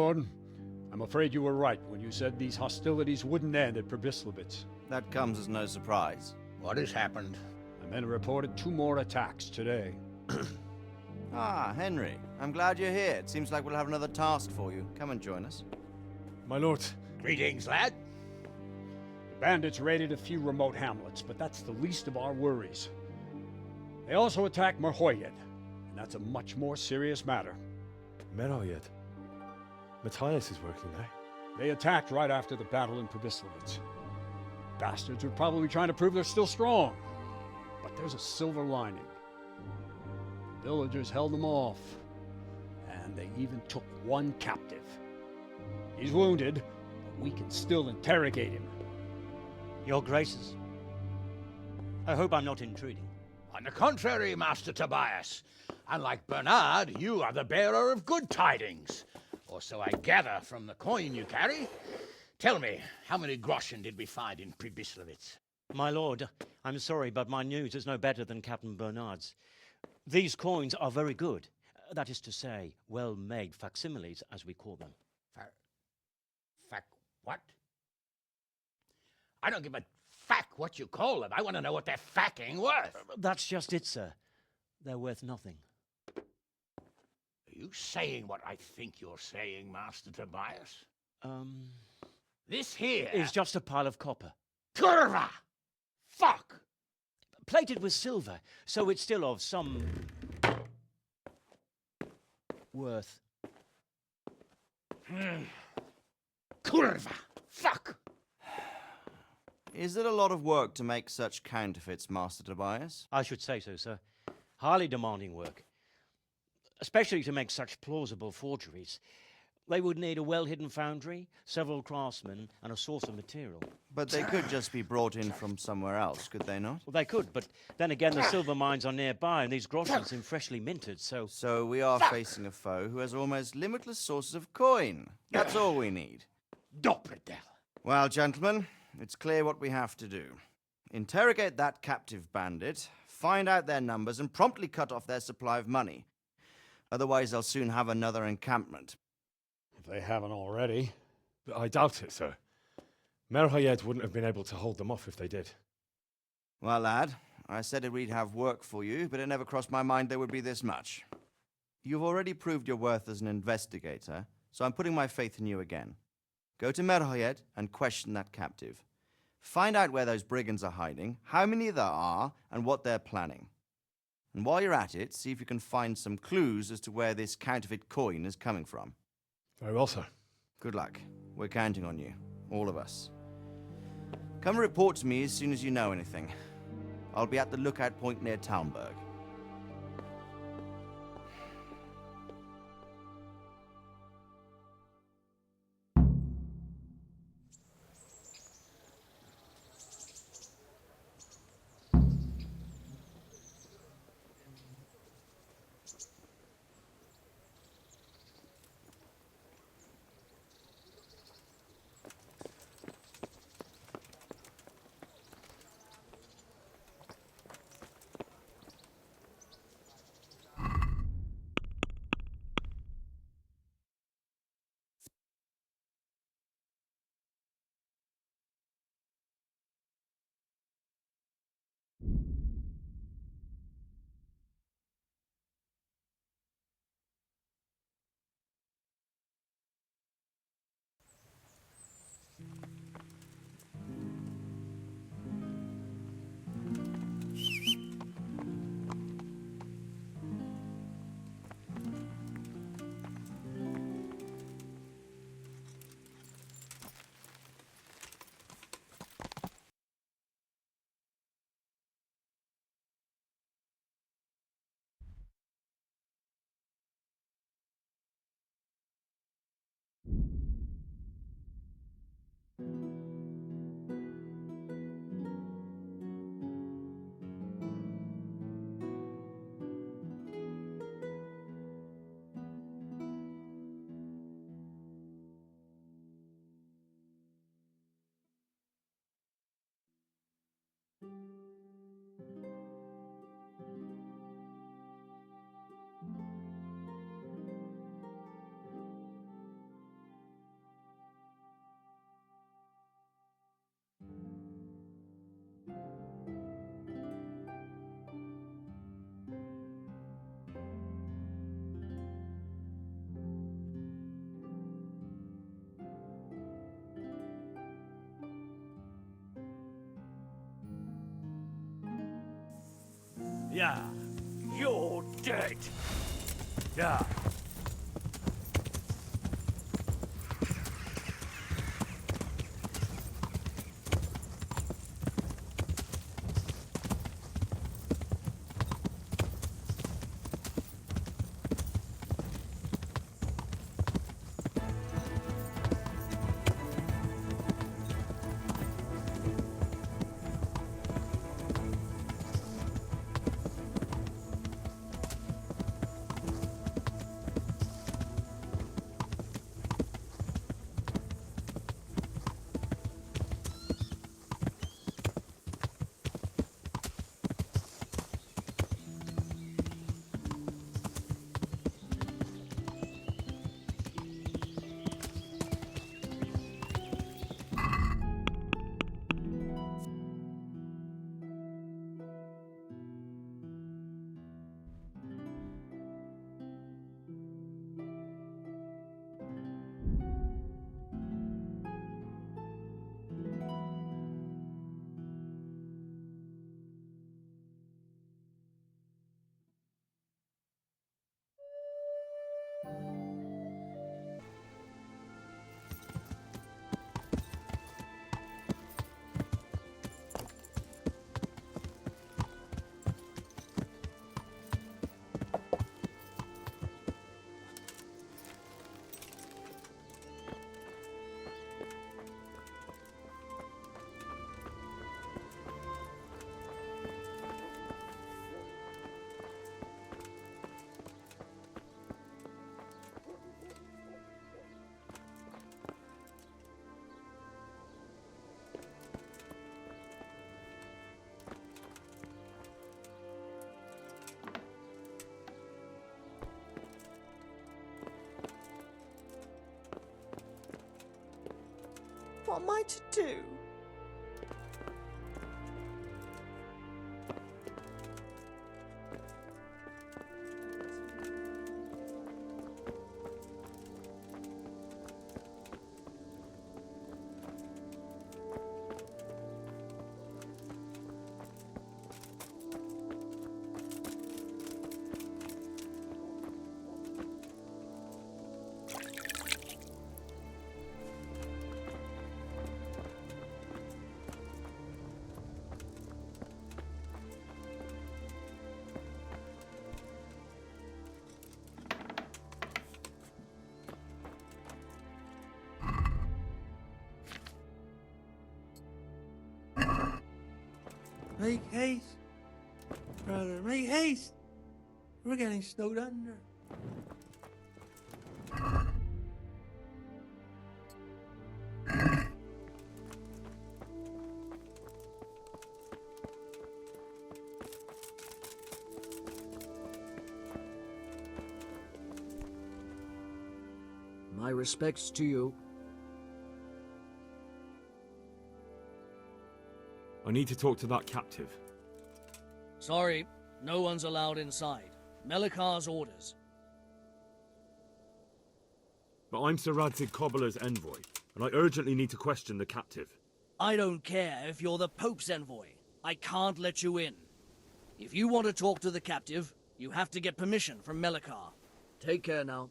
lord. I'm afraid you were right when you said these hostilities wouldn't end at Pribyslavitz. That comes as no surprise. What has happened? The men reported 2 more attacks today. Ah, Henry. I'm glad you're here. It seems like we'll have another task for you. Come and join us. My lord. Greetings, lad. The bandits raided a few remote hamlets, but that's the least of our worries. They also attacked Merhojed, and that's a much more serious matter. Merhojed. Matthias is working there. They attacked right after the battle in Pribyslavitz. Bastards were probably trying to prove they're still strong. But there's a silver lining. The villagers held them off, and they even took 1 captive. He's wounded, but we can still interrogate him. Your Graces, I hope I'm not intruding. On the contrary, Master Tobias. Unlike Bernard, you are the bearer of good tidings. Or so I gather from the coin you carry. Tell me, how many groschen did we find in Pribyslavitz? My lord, I'm sorry, but my news is no better than Captain Bernard's. These coins are very good. That is to say, well-made facsimiles, as we call them. What? I don't give a what you call them. I want to know what they're facking worth. That's just it, sir. They're worth nothing. Are you saying what I think you're saying, Master Tobias? This here is just a pile of copper. Kurva! Fuck! Plated with silver, so it's still of some worth. Kurva! Fuck! Is it a lot of work to make such counterfeits, Master Tobias? I should say so, sir. Highly demanding work. Especially to make such plausible forgeries. They would need a well-hidden foundry, several craftsmen, and a source of material. But they could just be brought in from somewhere else, could they not? Well, they could, but then again, the silver mines are nearby, and these groschen seem freshly minted, so... So we are facing a foe who has almost limitless sources of coin. That's all we need. Doppelder. Well, gentlemen, it's clear what we have to do. Interrogate that captive bandit, find out their numbers, and promptly cut off their supply of money. Otherwise, they'll soon have another encampment. If they haven't already. I doubt it, sir. Merhojed wouldn't have been able to hold them off if they did. Well, lad, I said we'd have work for you, but it never crossed my mind there would be this much. You've already proved your worth as an investigator, so I'm putting my faith in you again. Go to Merhojed and question that captive. Find out where those brigands are hiding, how many there are, and what they're planning. And while you're at it, see if you can find some clues as to where this counterfeit coin is coming from. Very well, sir. Good luck. We're counting on you. All of us. Come report to me as soon as you know anything. I'll be at the lookout point near Talmberg. Yeah, you're dead. Yeah. What am I to do? Make haste, brother, make haste. We're getting snowed under. My respects to you. I need to talk to that captive. Sorry, no one's allowed inside. Melikar's orders. But I'm Sir Radzig Cobbler's envoy, and I urgently need to question the captive. I don't care if you're the Pope's envoy. I can't let you in. If you want to talk to the captive, you have to get permission from Melikar. Take care now.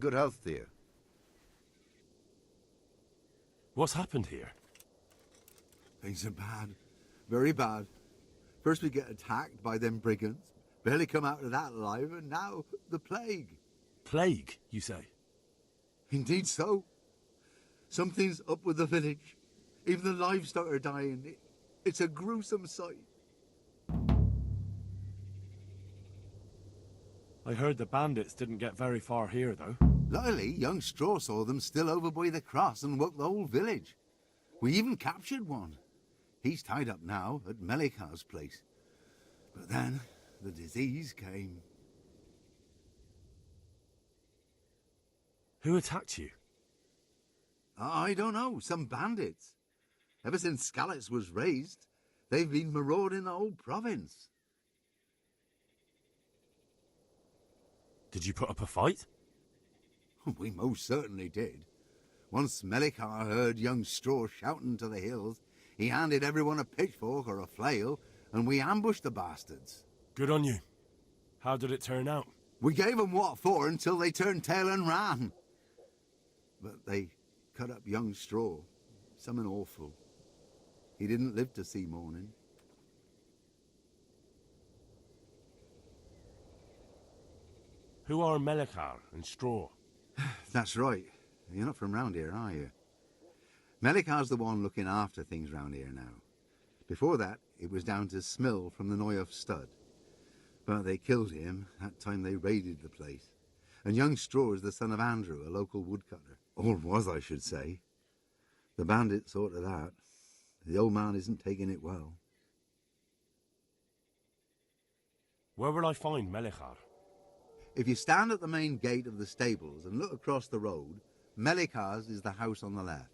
good health to you. What's happened here? Things are bad. Very bad. First we get attacked by them brigands. Barely come out of that alive, and now the plague. Plague, you say? Indeed so. Something's up with the village. Even the livestock are dying. It's a gruesome sight. I heard the bandits didn't get very far here, though. Luckily, young Straw saw them still over by the cross and woke the whole village. We even captured one. He's tied up now at Melikar's place. But then, the disease came. Who attacked you? I don't know, some bandits. Ever since Skalitz was raised, they've been marauding the whole province. Did you put up a fight? We most certainly did. Once Melikar heard young Straw shouting to the hills, he handed everyone a pitchfork or a flail, and we ambushed the bastards. Good on you. How did it turn out? We gave them what for until they turned tail and ran. But they cut up young Straw. Something awful. He didn't live to see morning. Who are Melikar and Straw? That's right. You're not from round here, are you? Melikar's the one looking after things round here now. Before that, it was down to Smill from the Noyoff Stud. But they killed him that time they raided the place. And young Straw is the son of Andrew, a local woodcutter. Or was, I should say. The bandits saw to that. The old man isn't taking it well. Where will I find Melikar? If you stand at the main gate of the stables and look across the road, Melikar's is the house on the left.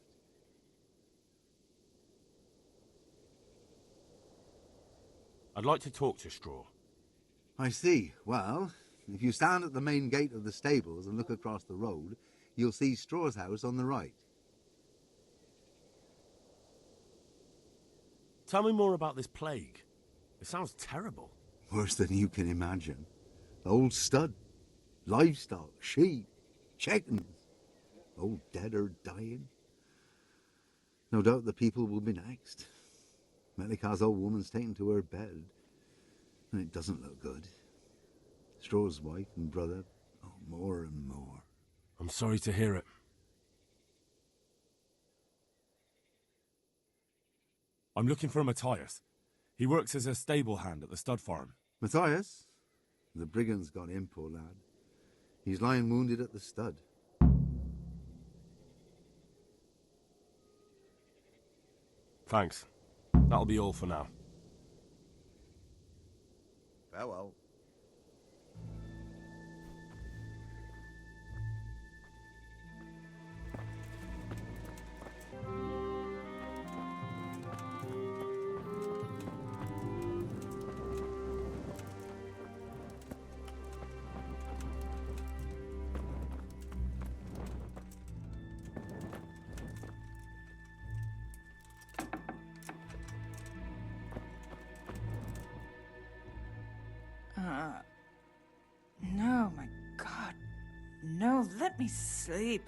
I'd like to talk to Straw. I see. Well, if you stand at the main gate of the stables and look across the road, you'll see Straw's house on the right. Tell me more about this plague. It sounds terrible. Worse than you can imagine. The old stud, livestock, sheep, chickens, all dead or dying. No doubt the people will be next. Melikar's old woman's taken to her bed, and it doesn't look good. Straw's wife and brother, oh, more and more. I'm sorry to hear it. I'm looking for Matthias. He works as a stable hand at the stud farm. Matthias? The brigands got him, poor lad. He's lying wounded at the stud. Thanks. That'll be all for now. Farewell. No, my God. No, let me sleep.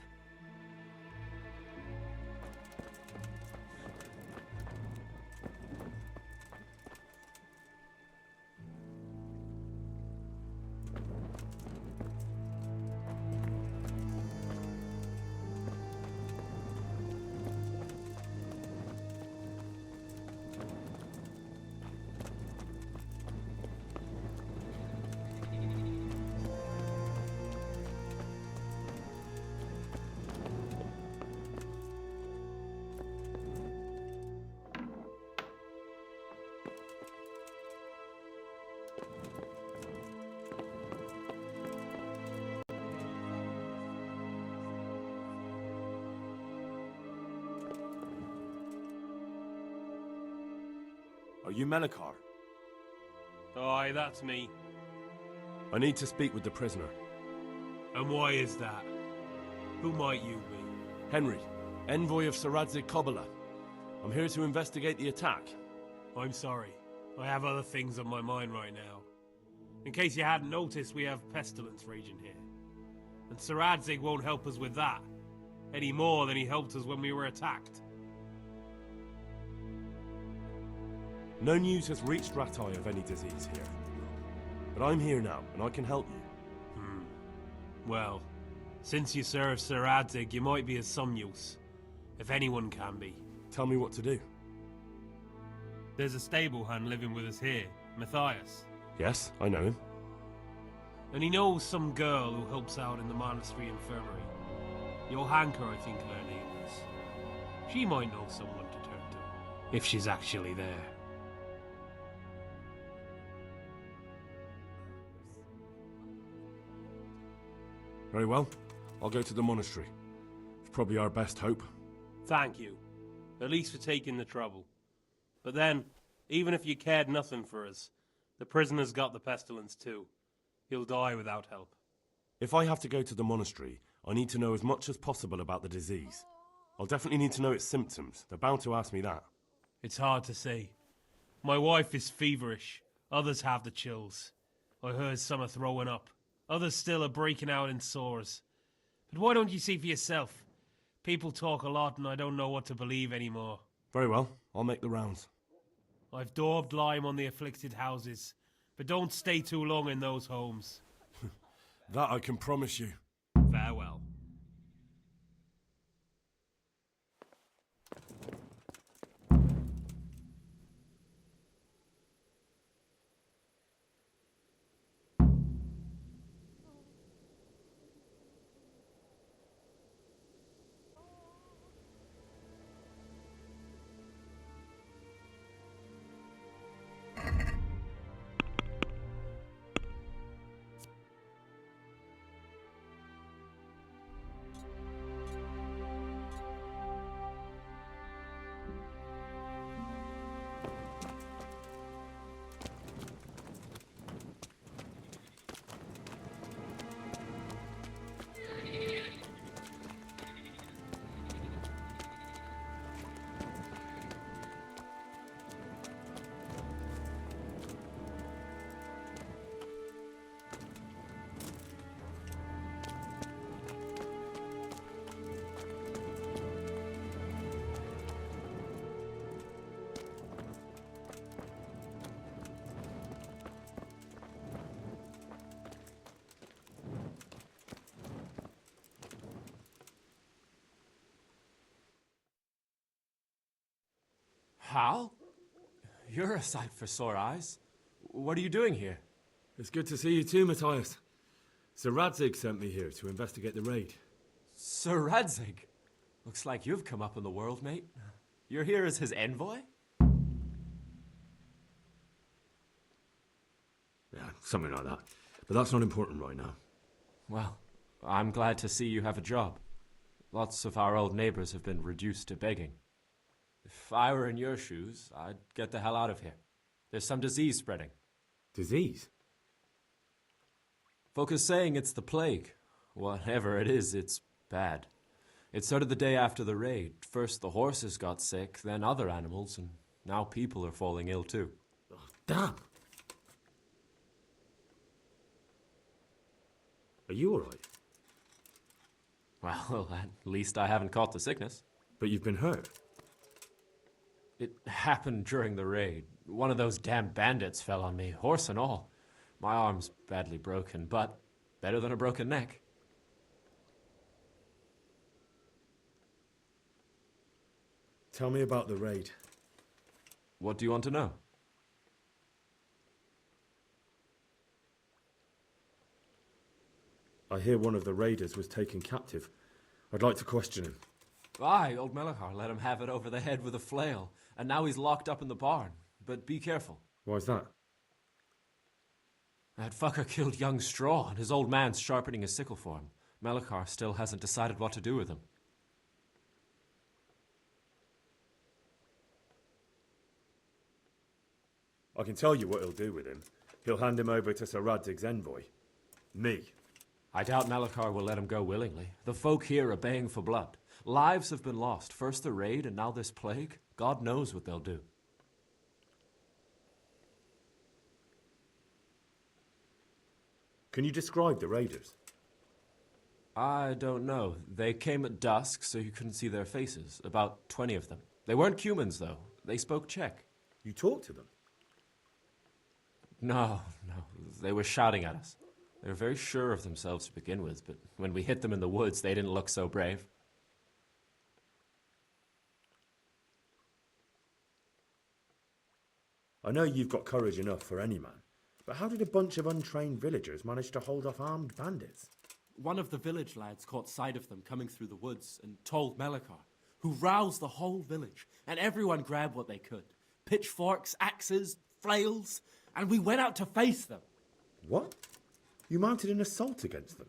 Are you Melikar? Aye, that's me. I need to speak with the prisoner. And why is that? Who might you be? Henry, envoy of Sir Radzig Kobyla. I'm here to investigate the attack. I'm sorry. I have other things on my mind right now. In case you hadn't noticed, we have pestilence raging here. And Sir Adzig won't help us with that, any more than he helped us when we were attacked. No news has reached Ratai of any disease here. But I'm here now, and I can help you. Well, since you serve Sir Adzig, you might be of some use. If anyone can be. Tell me what to do. There's a stable hand living with us here, Matthias. Yes, I know him. And he knows some girl who helps out in the monastery infirmary. Johanka, I think her name is. She might know someone to turn to, if she's actually there. Very well. I'll go to the monastery. It's probably our best hope. Thank you. At least for taking the trouble. But then, even if you cared nothing for us, the prisoner's got the pestilence too. He'll die without help. If I have to go to the monastery, I need to know as much as possible about the disease. I'll definitely need to know its symptoms. They're bound to ask me that. It's hard to say. My wife is feverish. Others have the chills. I heard some are throwing up. Others still are breaking out in sores. But why don't you see for yourself? People talk a lot and I don't know what to believe anymore. Very well. I'll make the rounds. I've daubed lime on the afflicted houses, but don't stay too long in those homes. That I can promise you. Farewell. Hal? You're a sight for sore eyes. What are you doing here? It's good to see you too, Matthias. Sir Radzig sent me here to investigate the raid. Sir Radzig? Looks like you've come up in the world, mate. You're here as his envoy? Yeah, something like that. But that's not important right now. Well, I'm glad to see you have a job. Lots of our old neighbors have been reduced to begging. If I were in your shoes, I'd get the hell out of here. There's some disease spreading. Disease? Folk are saying it's the plague. Whatever it is, it's bad. It started the day after the raid. First the horses got sick, then other animals, and now people are falling ill too. Oh, damn! Are you alright? Well, at least I haven't caught the sickness. But you've been hurt? It happened during the raid. One of those damn bandits fell on me, horse and all. My arm's badly broken, but better than a broken neck. Tell me about the raid. What do you want to know? I hear one of the raiders was taken captive. I'd like to question him. Aye, old Melachar let him have it over the head with a flail, and now he's locked up in the barn. But be careful. Why's that? That fucker killed young Straw, and his old man's sharpening his sickle for him. Melachar still hasn't decided what to do with him. I can tell you what he'll do with him. He'll hand him over to Sir Radzig's envoy. Me. I doubt Melachar will let him go willingly. The folk here are baying for blood. Lives have been lost. First the raid, and now this plague. God knows what they'll do. Can you describe the raiders? I don't know. They came at dusk, so you couldn't see their faces. About 20 of them. They weren't humans, though. They spoke Czech. You talked to them? No. They were shouting at us. They were very sure of themselves to begin with, but when we hit them in the woods, they didn't look so brave. I know you've got courage enough for any man, but how did a bunch of untrained villagers manage to hold off armed bandits? One of the village lads caught sight of them coming through the woods and told Melikar, who roused the whole village, and everyone grabbed what they could. Pitchforks, axes, flails, and we went out to face them. What? You mounted an assault against them?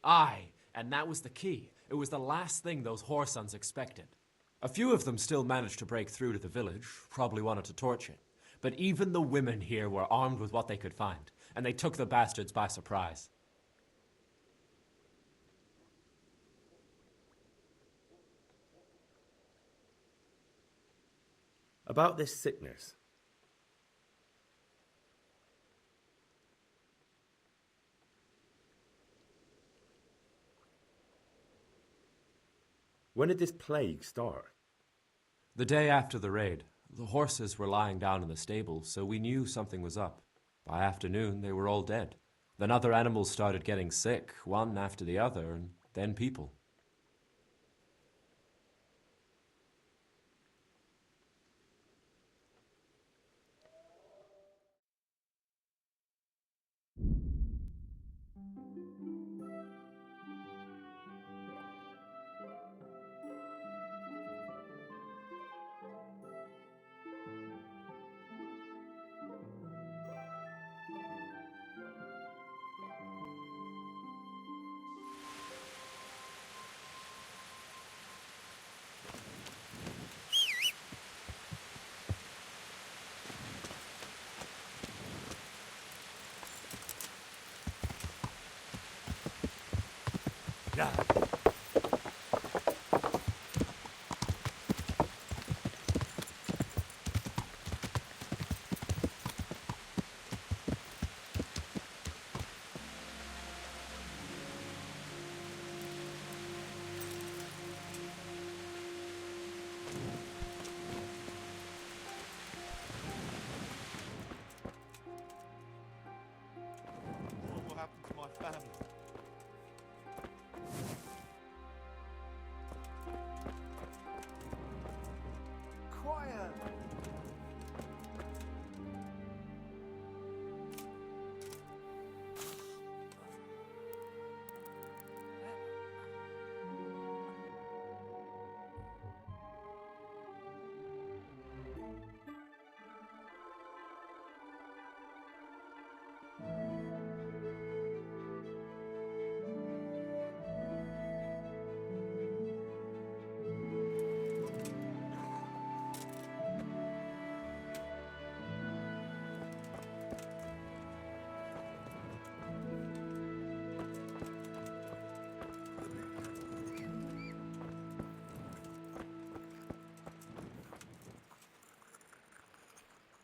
Aye, and that was the key. It was the last thing those whoresons expected. A few of them still managed to break through to the village, probably wanted to torch it. But even the women here were armed with what they could find, and they took the bastards by surprise. About this sickness. When did this plague start? The day after the raid. The horses were lying down in the stable, so we knew something was up. By afternoon, they were all dead. Then other animals started getting sick, one after the other, and then people. Yeah. What will happen to my family? Quiet!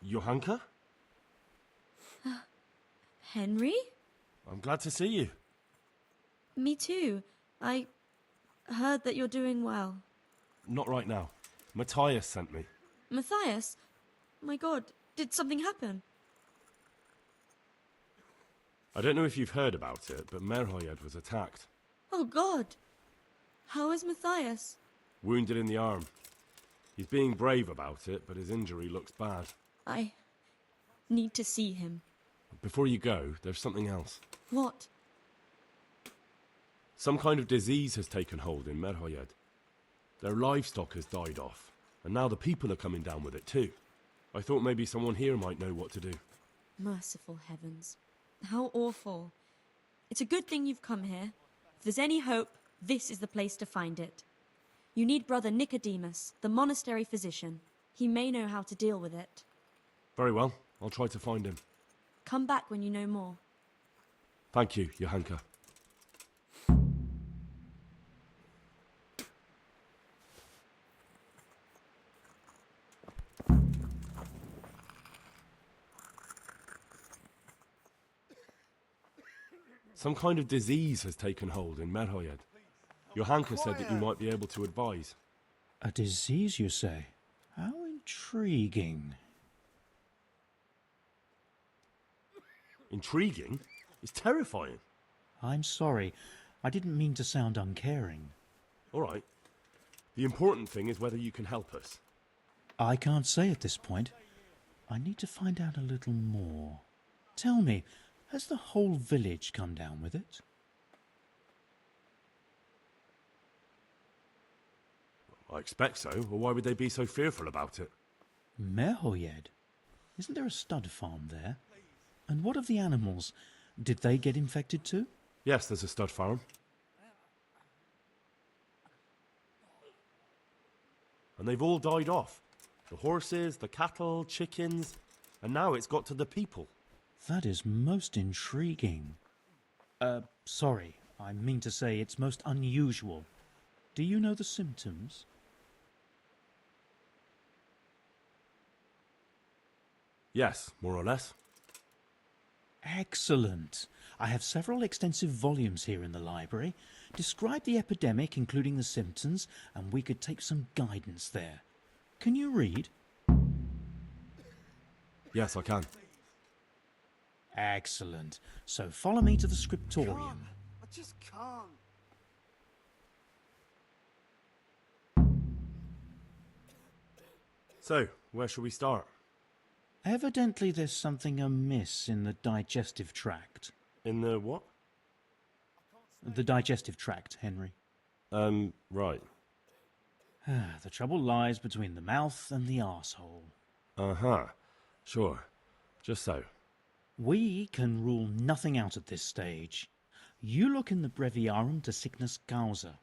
Johanka? Henry? I'm glad to see you. Me too. I heard that you're doing well. Not right now. Matthias sent me. Matthias? My god, did something happen? I don't know if you've heard about it, but Merhojed was attacked. Oh god. How is Matthias? Wounded in the arm. He's being brave about it, but his injury looks bad. I need to see him. Before you go, there's something else. What? Some kind of disease has taken hold in Merhojed. Their livestock has died off, and now the people are coming down with it too. I thought maybe someone here might know what to do. Merciful heavens. How awful. It's a good thing you've come here. If there's any hope, this is the place to find it. You need Brother Nicodemus, the monastery physician. He may know how to deal with it. Very well, I'll try to find him. Come back when you know more. Thank you, Johanka. Some kind of disease has taken hold in Merhojed. Johanka said that you might be able to advise. A disease, you say? How intriguing. Intriguing? It's terrifying. I'm sorry. I didn't mean to sound uncaring. All right. The important thing is whether you can help us. I can't say at this point. I need to find out a little more. Tell me, has the whole village come down with it? I expect so, or why would they be so fearful about it? Merhojed? Isn't there a stud farm there? And what of the animals? Did they get infected too? Yes, there's a stud farm. And they've all died off. The horses, the cattle, chickens, and now it's got to the people. That is most intriguing. Sorry, I mean to say it's most unusual. Do you know the symptoms? Yes, more or less. Excellent. I have several extensive volumes here in the library. Describe the epidemic, including the symptoms, and we could take some guidance there. Can you read? Yes, I can. Excellent. So follow me to the scriptorium. I just can't. So, where shall we start? Evidently there's something amiss in the digestive tract. In the what? The digestive tract, Henry. Right. The trouble lies between the mouth and the arsehole. Uh-huh. Sure. Just so. We can rule nothing out at this stage. You look in the Breviarum de Sickness Causa.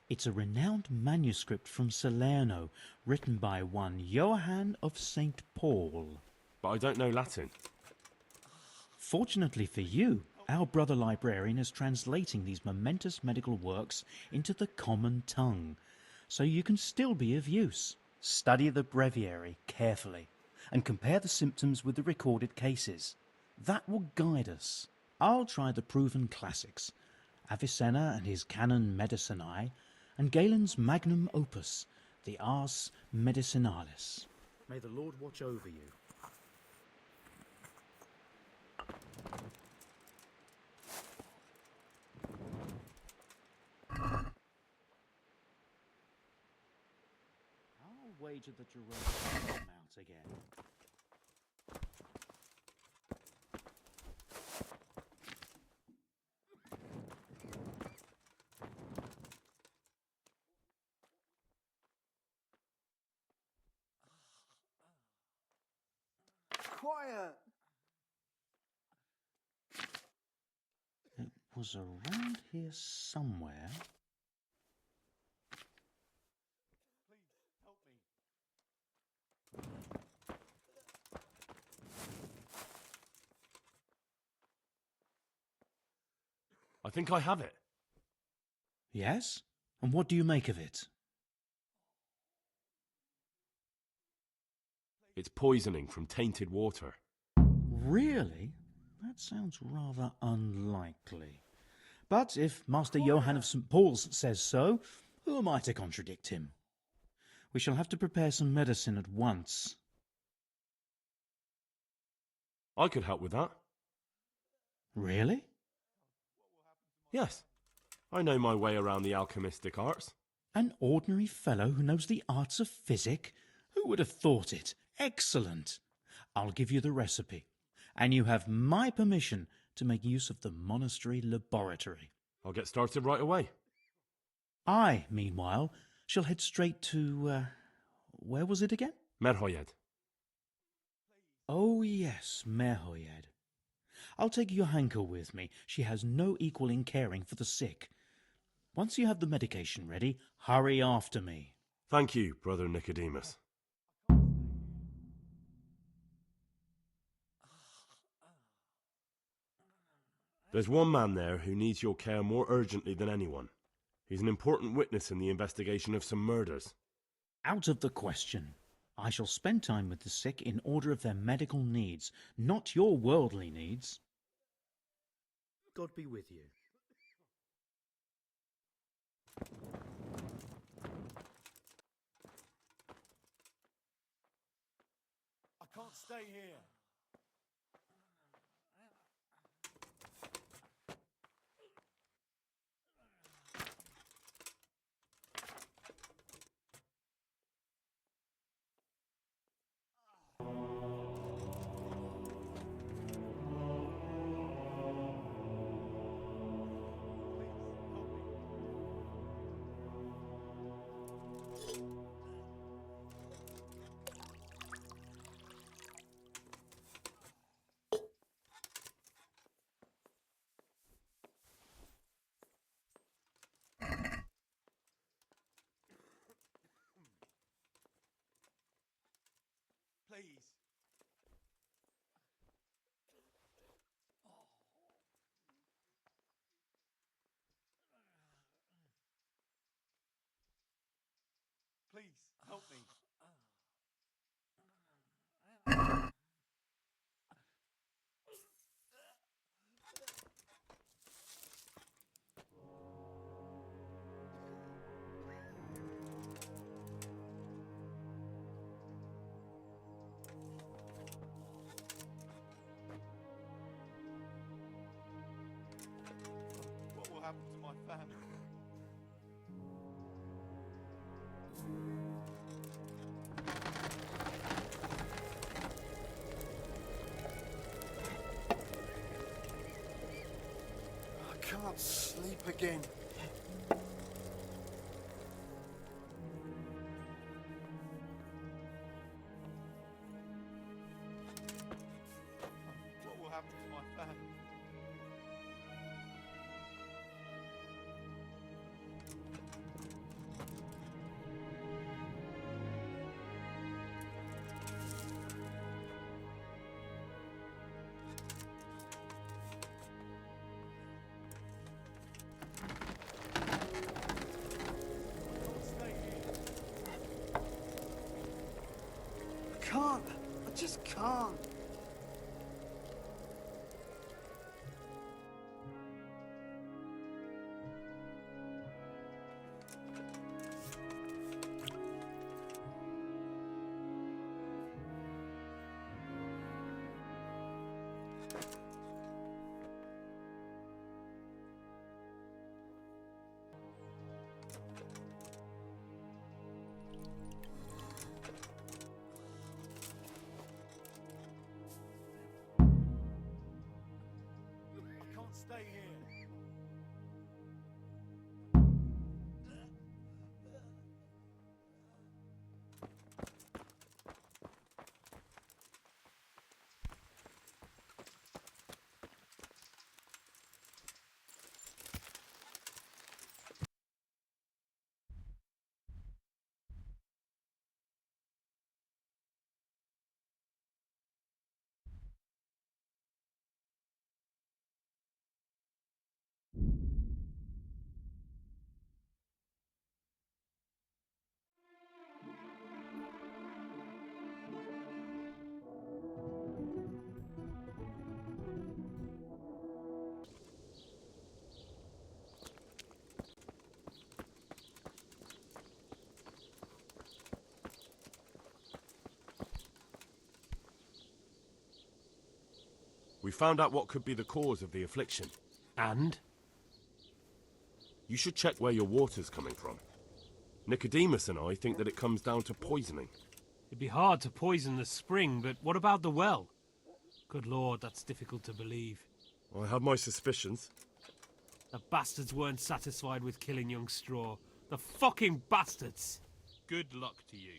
It's a renowned manuscript from Salerno, written by one Johann of St. Paul. But I don't know Latin. Fortunately for you, our brother librarian is translating these momentous medical works into the common tongue, so you can still be of use. Study the breviary carefully and compare the symptoms with the recorded cases. That will guide us. I'll try the proven classics, Avicenna and his Canon Medicinae, and Galen's magnum opus, the Ars Medicinalis. May the Lord watch over you. I'll wager that Jerome will come out again. Quiet. It was around here somewhere. I think I have it. Yes? And what do you make of it? It's poisoning from tainted water. Really? That sounds rather unlikely. But if Master Johann of St. Paul's says so, who am I to contradict him? We shall have to prepare some medicine at once. I could help with that. Really? Yes. I know my way around the alchemistic arts. An ordinary fellow who knows the arts of physic? Who would have thought it? Excellent. I'll give you the recipe, and you have my permission to make use of the monastery laboratory. I'll get started right away. I, meanwhile, shall head straight to, where was it again? Merhojed. Oh, yes, Merhojed. I'll take Johanka with me. She has no equal in caring for the sick. Once you have the medication ready, hurry after me. Thank you, Brother Nicodemus. There's one man there who needs your care more urgently than anyone. He's an important witness in the investigation of some murders. Out of the question. I shall spend time with the sick in order of their medical needs, not your worldly needs. God be with you. I can't stay here. Please. Please, help me. What will happen to my family? I can't sleep again. What will happen to my family? I can't. I just can't. I can't stay here. We found out what could be the cause of the affliction. And? You should check where your water's coming from. Nicodemus and I think that it comes down to poisoning. It'd be hard to poison the spring, but what about the well? Good lord, that's difficult to believe. I have my suspicions. The bastards weren't satisfied with killing young Straw. The fucking bastards! Good luck to you.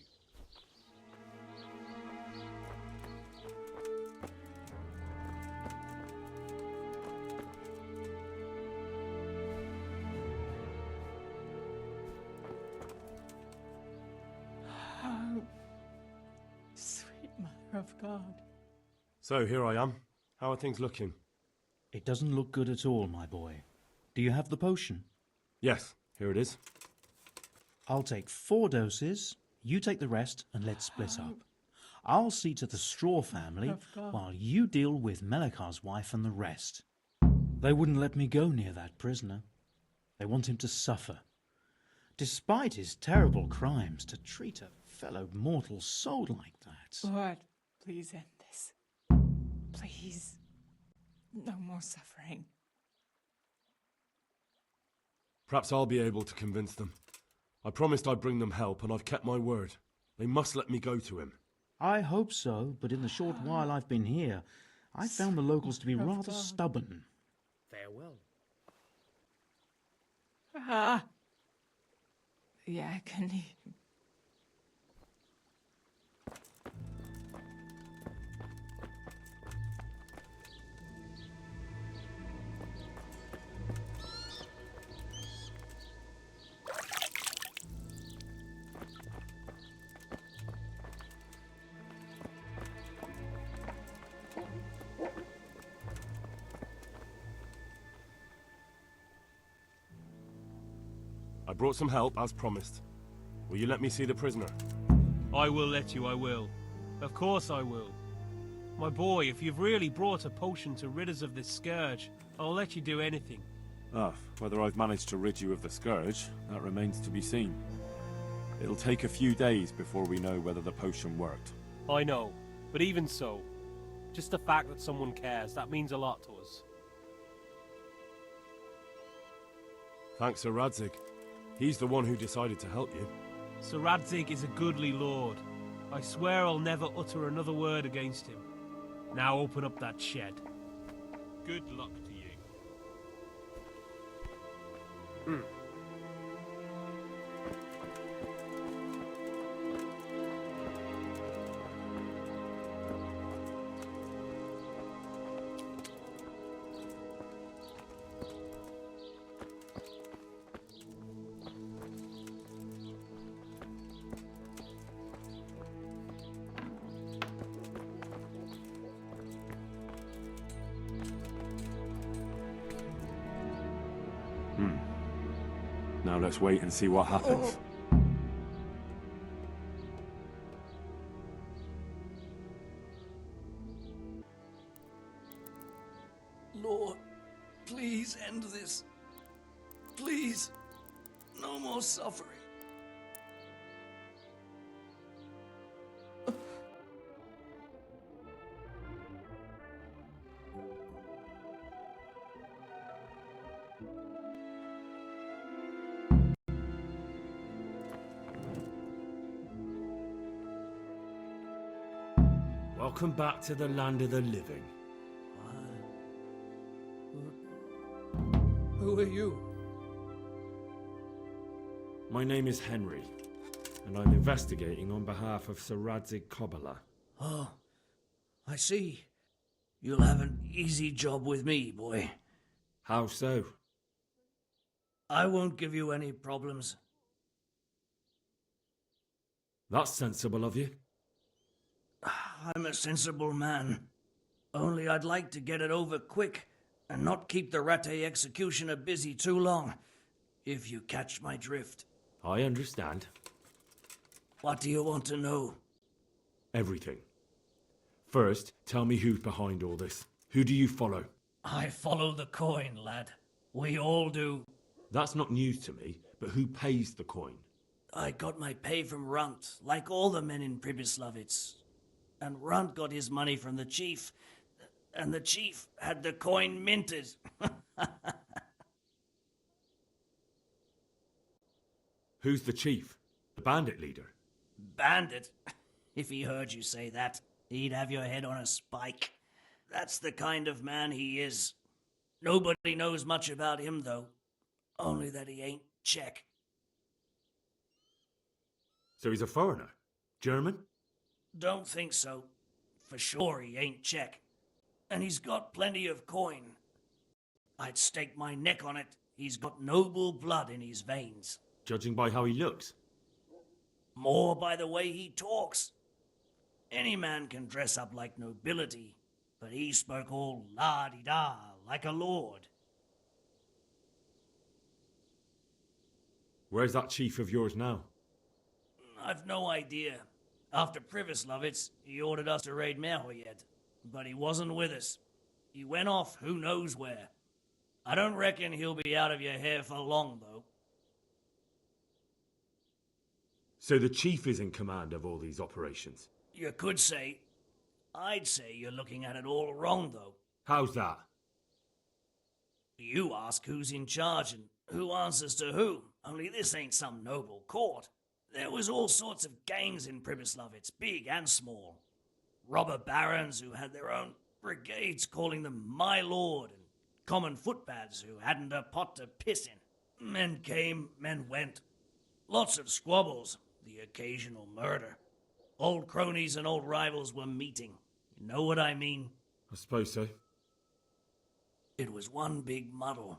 Oh, sweet Mother of God. So, here I am. How are things looking? It doesn't look good at all, my boy. Do you have the potion? Yes, here it is. I'll take 4 doses, you take the rest, and let's split up. I'll see to the Straw family, while you deal with Melikar's wife and the rest. They wouldn't let me go near that prisoner. They want him to suffer. Despite his terrible crimes, to treat a fellow mortal soul like that. Lord, please end this. Please. No more suffering. Perhaps I'll be able to convince them. I promised I'd bring them help, and I've kept my word. They must let me go to him. I hope so, but in the short while I've been here, I found the locals to be rather stubborn. Farewell. Ah. The agony. I brought some help, as promised. Will you let me see the prisoner? I will let you, I will. Of course I will. My boy, if you've really brought a potion to rid us of this scourge, I'll let you do anything. Whether I've managed to rid you of the scourge, that remains to be seen. It'll take a few days before we know whether the potion worked. I know, but even so, just the fact that someone cares, that means a lot to us. Thanks, Sir Radzig. He's the one who decided to help you. Sir Radzig is a goodly lord. I swear I'll never utter another word against him. Now open up that shed. Good luck to you. Now let's wait and see what happens. Lord, please end this. Please, no more suffering. Welcome back to the land of the living. Who are you? My name is Henry, and I'm investigating on behalf of Sir Radzig Kobyla. Oh, I see. You'll have an easy job with me, boy. How so? I won't give you any problems. That's sensible of you. I'm a sensible man. Only I'd like to get it over quick and not keep the Rattay executioner busy too long, if you catch my drift. I understand. What do you want to know? Everything. First, tell me who's behind all this. Who do you follow? I follow the coin, lad. We all do. That's not news to me, but who pays the coin? I got my pay from Runt, like all the men in Pribyslavitz. And Runt got his money from the chief, and the chief had the coin minted. Who's the chief? The bandit leader? Bandit? If he heard you say that, he'd have your head on a spike. That's the kind of man he is. Nobody knows much about him, though. Only that he ain't Czech. So he's a foreigner? German? Don't think so. For sure he ain't Czech. And he's got plenty of coin. I'd stake my neck on it. He's got noble blood in his veins. Judging by how he looks? More by the way he talks. Any man can dress up like nobility, but he spoke all la-di-da like a lord. Where's that chief of yours now? I've no idea. After Pribyslavitz, he ordered us to raid Merhojed, but he wasn't with us. He went off who knows where. I don't reckon he'll be out of your hair for long, though. So the chief is in command of all these operations? You could say. I'd say you're looking at it all wrong, though. How's that? You ask who's in charge and who answers to who, only this ain't some noble court. There was all sorts of gangs in Pribyslavitz, big and small. Robber barons who had their own brigades calling them my lord, and common footpads who hadn't a pot to piss in. Men came, men went. Lots of squabbles, the occasional murder. Old cronies and old rivals were meeting. You know what I mean? I suppose so. It was one big muddle.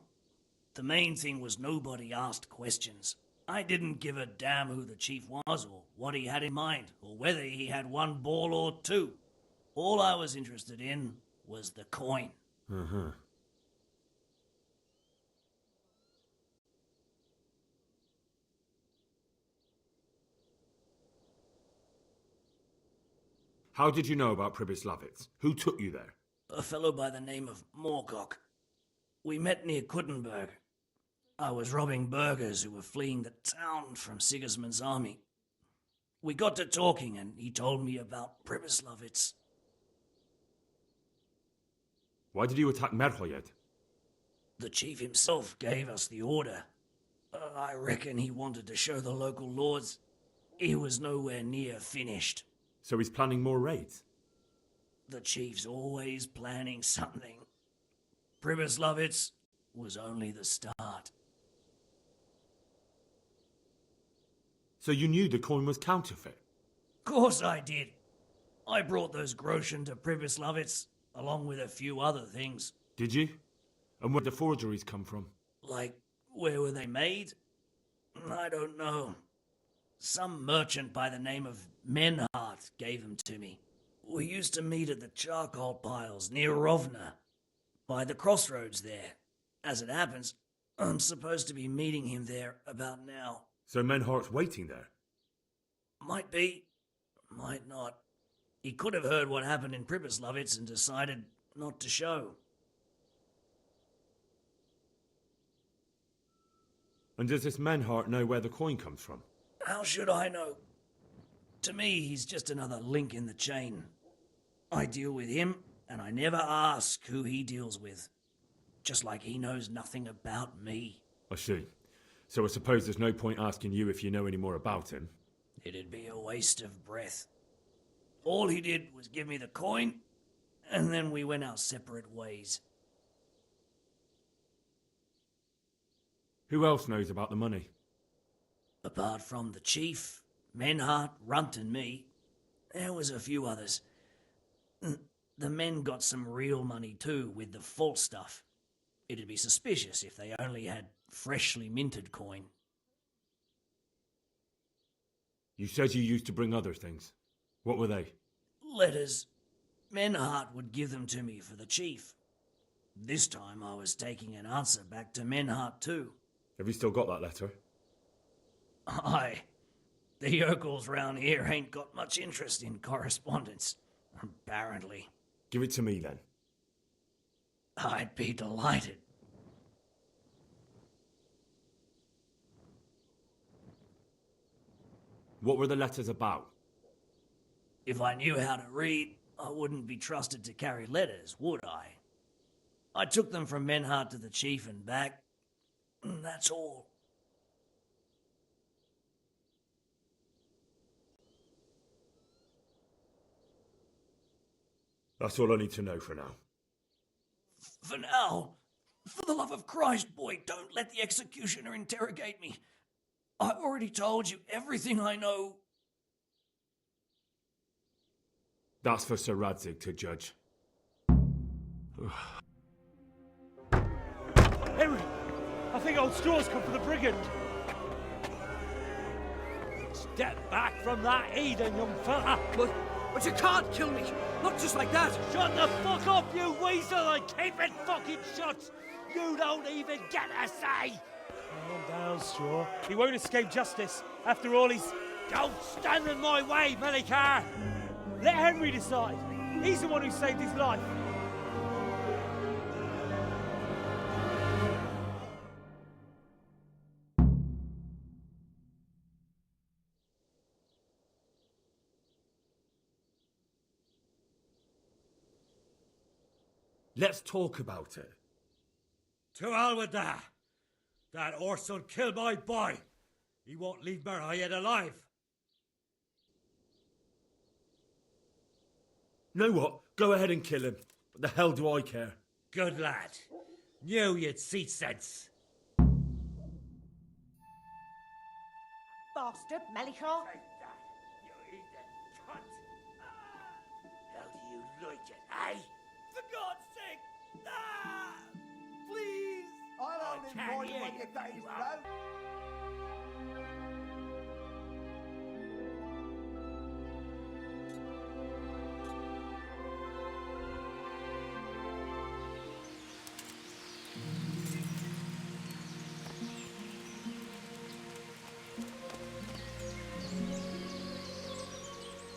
The main thing was nobody asked questions. I didn't give a damn who the chief was, or what he had in mind, or whether he had one ball or two. All I was interested in was the coin. Uh-huh. How did you know about Pribyslavitz? Who took you there? A fellow by the name of Morcock. We met near Kuttenberg. I was robbing burghers who were fleeing the town from Sigismund's army. We got to talking and he told me about Pribyslavitz. Why did you attack Merhojed? The chief himself gave us the order. I reckon he wanted to show the local lords he was nowhere near finished. So he's planning more raids? The chief's always planning something. Pribyslavitz was only the start. So you knew the coin was counterfeit? Course I did. I brought those groschen to Pribyslavitz, along with a few other things. Did you? And where'd the forgeries come from? Like, where were they made? I don't know. Some merchant by the name of Menhart gave them to me. We used to meet at the charcoal piles near Rovna, by the crossroads there. As it happens, I'm supposed to be meeting him there about now. So Menhart's waiting there? Might be, might not. He could have heard what happened in Pribyslavitz and decided not to show. And does this Menhart know where the coin comes from? How should I know? To me, he's just another link in the chain. I deal with him, and I never ask who he deals with. Just like he knows nothing about me. I see. So I suppose there's no point asking you if you know any more about him. It'd be a waste of breath. All he did was give me the coin, and then we went our separate ways. Who else knows about the money? Apart from the chief, Menhart, Runt and me, there was a few others. The men got some real money too, with the false stuff. It'd be suspicious if they only had freshly minted coin. You said you used to bring other things. What were they? Letters. Menhart would give them to me for the chief. This time I was taking an answer back to Menhart too. Have you still got that letter? Aye. The yokels round here ain't got much interest in correspondence, apparently. Give it to me then. I'd be delighted. What were the letters about? If I knew how to read, I wouldn't be trusted to carry letters, would I? I took them from Menhart to the chief and back. That's all. That's all I need to know for now. For now, for the love of Christ, boy, don't let the executioner interrogate me. I've already told you everything I know. That's for Sir Radzig to judge. Henry! I think old Straw's come for the brigand! Step back from that Eden, young fella! But you can't kill me! Not just like that! Shut the fuck up, you weasel, and keep it fucking shut! You don't even get a say! Calm down, Straw. He won't escape justice. After all, he's... Don't stand in my way, Melikar! Let Henry decide. He's the one who saved his life. Let's talk about it. To hell with that. That horse will kill my boy. He won't leave Merhojed alive. Know what? Go ahead and kill him. What the hell do I care? Good lad. Knew you'd see sense. Bastard, Melchior. How do you like it, eh? For God's sake! Ah! Please! I'll only mind you when your day's done.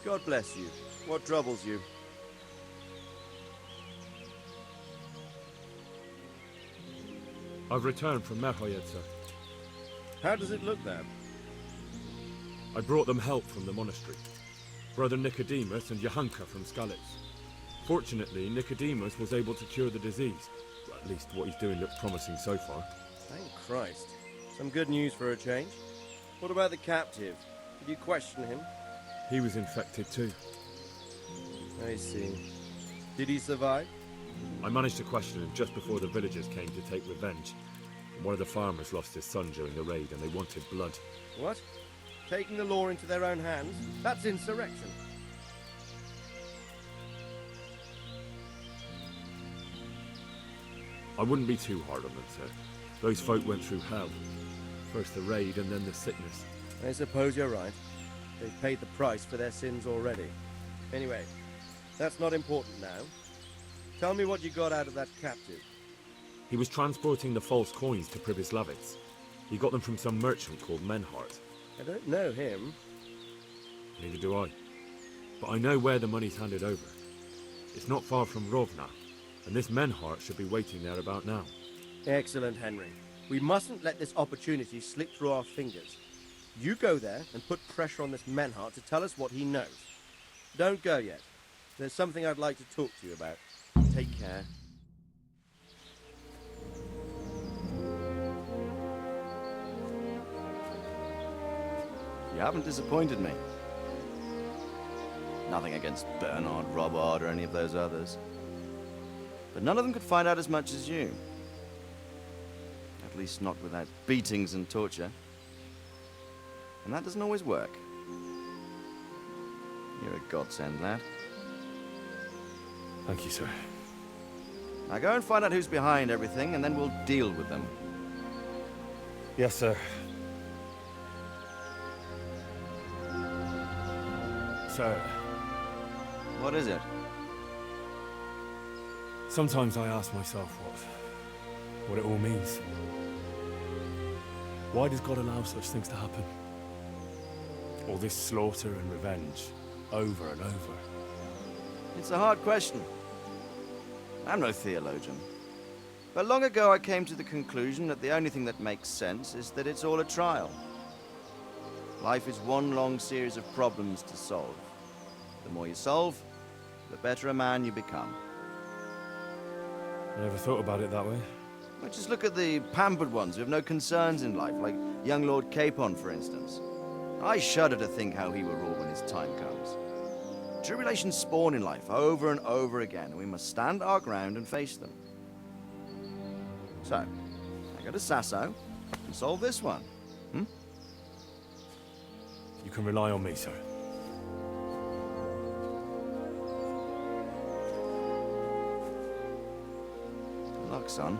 God bless you. What troubles you? I've returned from Merhojed, sir. How does it look now? I brought them help from the monastery. Brother Nicodemus and Johanka from Skalitz. Fortunately, Nicodemus was able to cure the disease. Well, at least what he's doing looks promising so far. Thank Christ. Some good news for a change. What about the captive? Did you question him? He was infected too. I see. Did he survive? I managed to question him just before the villagers came to take revenge. One of the farmers lost his son during the raid and they wanted blood. What? Taking the law into their own hands? That's insurrection. I wouldn't be too hard on them, sir. Those folk went through hell. First the raid and then the sickness. I suppose you're right. They've paid the price for their sins already. Anyway, that's not important now. Tell me what you got out of that captive. He was transporting the false coins to Pribyslavitz. He got them from some merchant called Menhart. I don't know him. Neither do I. But I know where the money's handed over. It's not far from Rovna, and this Menhart should be waiting there about now. Excellent, Henry. We mustn't let this opportunity slip through our fingers. You go there and put pressure on this Menhart to tell us what he knows. Don't go yet. There's something I'd like to talk to you about. Take care. You haven't disappointed me. Nothing against Bernard, Robert, or any of those others. But none of them could find out as much as you. At least not without beatings and torture. And that doesn't always work. You're a godsend, lad. Thank you, sir. Now go and find out who's behind everything, and then we'll deal with them. Yes, sir. Sir. What is it? Sometimes I ask myself what it all means. Why does God allow such things to happen? All this slaughter and revenge, over and over. It's a hard question. I'm no theologian. But long ago I came to the conclusion that the only thing that makes sense is that it's all a trial. Life is one long series of problems to solve. The more you solve, the better a man you become. I never thought about it that way. Well, just look at the pampered ones who have no concerns in life, like young Lord Capon, for instance. I shudder to think how he will rule when his time comes. Tribulations spawn in life over and over again, and we must stand our ground and face them. So, I go to Sasso and solve this one. You can rely on me, sir. Good luck, son.